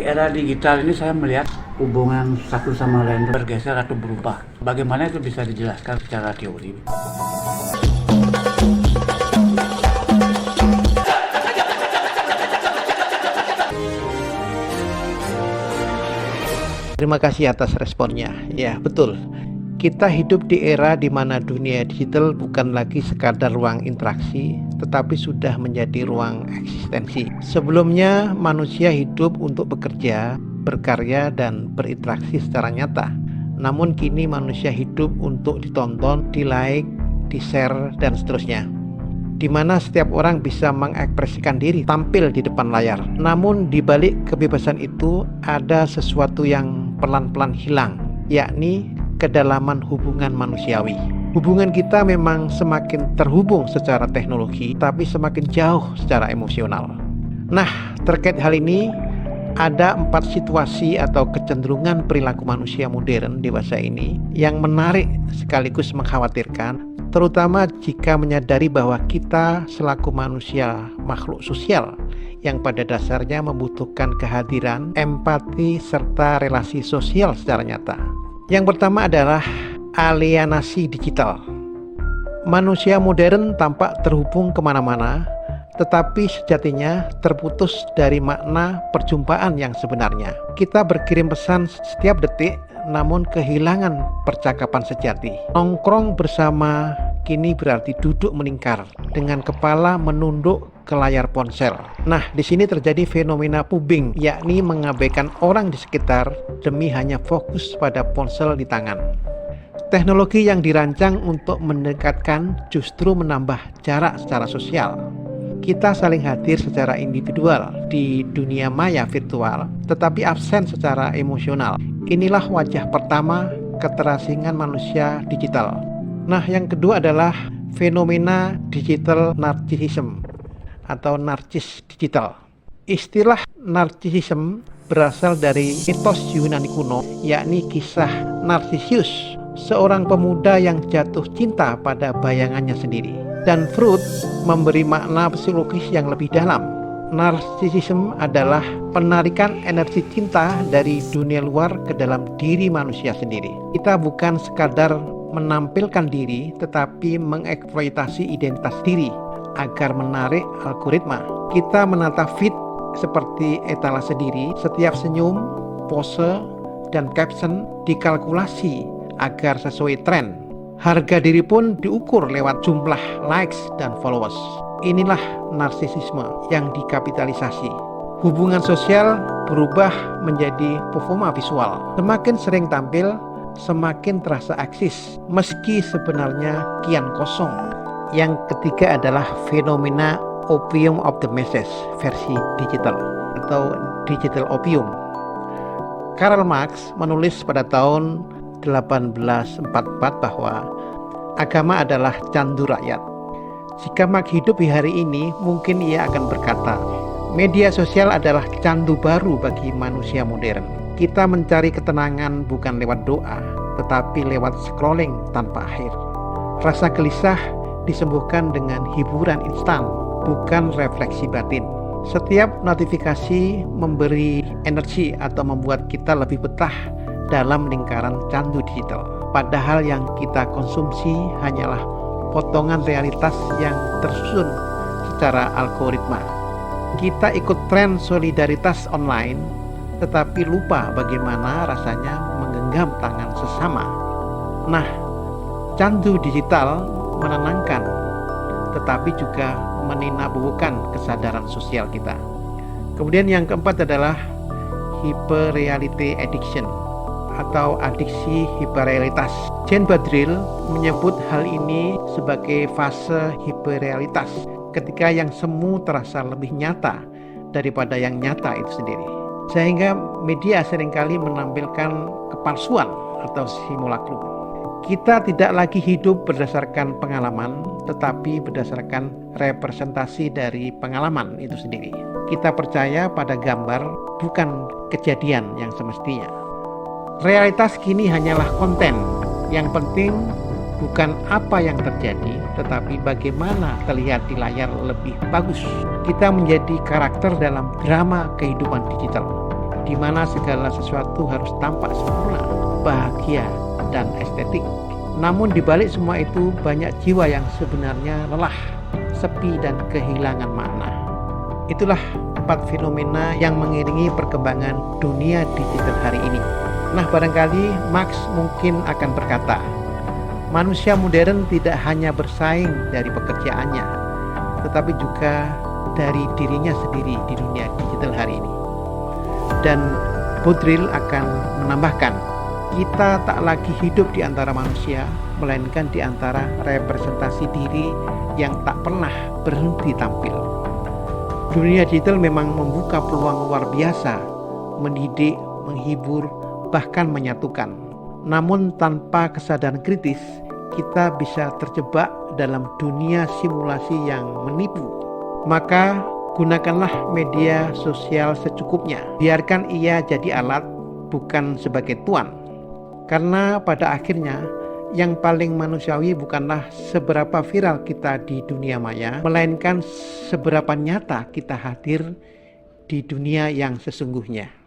era digital ini saya melihat hubungan satu sama lain bergeser atau berubah. Bagaimana itu bisa dijelaskan secara teori? Terima kasih atas responnya. Ya, betul. Kita hidup di era di mana dunia digital bukan lagi sekadar ruang interaksi, tetapi sudah menjadi ruang eksistensi. Sebelumnya, manusia hidup untuk bekerja, berkarya, dan berinteraksi secara nyata. Namun kini manusia hidup untuk ditonton, di-like, di-share, dan seterusnya. Di mana setiap orang bisa mengekspresikan diri, tampil di depan layar. Namun di balik kebebasan itu ada sesuatu yang pelan-pelan hilang, yakni kedalaman hubungan manusiawi. Hubungan kita memang semakin terhubung secara teknologi, tapi semakin jauh secara emosional. Nah, terkait hal ini, ada 4 situasi atau kecenderungan perilaku manusia modern dewasa ini yang menarik sekaligus mengkhawatirkan, terutama jika menyadari bahwa kita selaku manusia makhluk sosial yang pada dasarnya membutuhkan kehadiran, empati, serta relasi sosial secara nyata. Yang pertama adalah alienasi digital. Manusia modern tampak terhubung kemana-mana, tetapi sejatinya terputus dari makna perjumpaan yang sebenarnya. Kita berkirim pesan setiap detik, namun kehilangan percakapan sejati. Nongkrong bersama kini berarti duduk melingkar dengan kepala menunduk ke layar ponsel. Nah, di sini terjadi fenomena pubing, yakni mengabaikan orang di sekitar demi hanya fokus pada ponsel di tangan. Teknologi yang dirancang untuk mendekatkan justru menambah jarak secara sosial. Kita saling hadir secara individual di dunia maya virtual, tetapi absen secara emosional. Inilah wajah pertama keterasingan manusia digital. Nah, yang kedua adalah fenomena digital narcissism atau narcis digital. Istilah narcissism berasal dari mitos Yunani kuno, yakni kisah Narcissus, seorang pemuda yang jatuh cinta pada bayangannya sendiri. Dan Freud memberi makna psikologis yang lebih dalam. Narcissism adalah penarikan energi cinta dari dunia luar ke dalam diri manusia sendiri. Kita bukan sekadar menampilkan diri, tetapi mengeksploitasi identitas diri agar menarik algoritma. Kita menata feed seperti etalase diri, setiap senyum, pose, dan caption dikalkulasi agar sesuai tren. Harga diri pun diukur lewat jumlah likes dan followers. Inilah narsisisme yang dikapitalisasi. Hubungan sosial berubah menjadi performa visual. Semakin sering tampil, semakin terasa eksis, meski sebenarnya kian kosong. Yang ketiga adalah fenomena opium of the masses versi digital atau digital opium. Karl Marx menulis pada tahun 1844 bahwa agama adalah candu rakyat. Jika Marx hidup di hari ini, mungkin ia akan berkata, media sosial adalah candu baru bagi manusia modern. Kita mencari ketenangan bukan lewat doa, tetapi lewat scrolling tanpa akhir. Rasa gelisah disembuhkan dengan hiburan instan, bukan refleksi batin. Setiap notifikasi memberi energi atau membuat kita lebih betah dalam lingkaran candu digital. Padahal yang kita konsumsi hanyalah potongan realitas yang tersusun secara algoritma. Kita ikut tren solidaritas online, tetapi lupa bagaimana rasanya menggenggam tangan sesama. Nah, candu digital menenangkan, tetapi juga meninabuhkan kesadaran sosial kita. Kemudian yang keempat adalah hyperreality addiction atau adiksi hiperrealitas. Jane Badril menyebut hal ini sebagai fase hiperrealitas, ketika yang semu terasa lebih nyata daripada yang nyata itu sendiri. Sehingga media seringkali menampilkan kepalsuan atau simulacrum. Kita tidak lagi hidup berdasarkan pengalaman, tetapi berdasarkan representasi dari pengalaman itu sendiri. Kita percaya pada gambar, bukan kejadian yang semestinya. Realitas kini hanyalah konten. Yang penting bukan apa yang terjadi, tetapi bagaimana terlihat di layar lebih bagus. Kita menjadi karakter dalam drama kehidupan digital. di mana segala sesuatu harus tampak sempurna, bahagia, dan estetik. Namun di balik semua itu banyak jiwa yang sebenarnya lelah, sepi, dan kehilangan makna. Itulah 4 fenomena yang mengiringi perkembangan dunia digital hari ini. Nah, barangkali Marx mungkin akan berkata, manusia modern tidak hanya bersaing dari pekerjaannya, tetapi juga dari dirinya sendiri di dunia digital hari ini. Dan Baudrillard akan menambahkan, kita tak lagi hidup di antara manusia, melainkan di antara representasi diri yang tak pernah berhenti tampil. Dunia digital memang membuka peluang luar biasa, mendidik, menghibur, bahkan menyatukan. Namun tanpa kesadaran kritis, kita bisa terjebak dalam dunia simulasi yang menipu. Maka gunakanlah media sosial secukupnya. Biarkan ia jadi alat, bukan sebagai tuan. Karena pada akhirnya yang paling manusiawi bukanlah seberapa viral kita di dunia maya, melainkan seberapa nyata kita hadir di dunia yang sesungguhnya.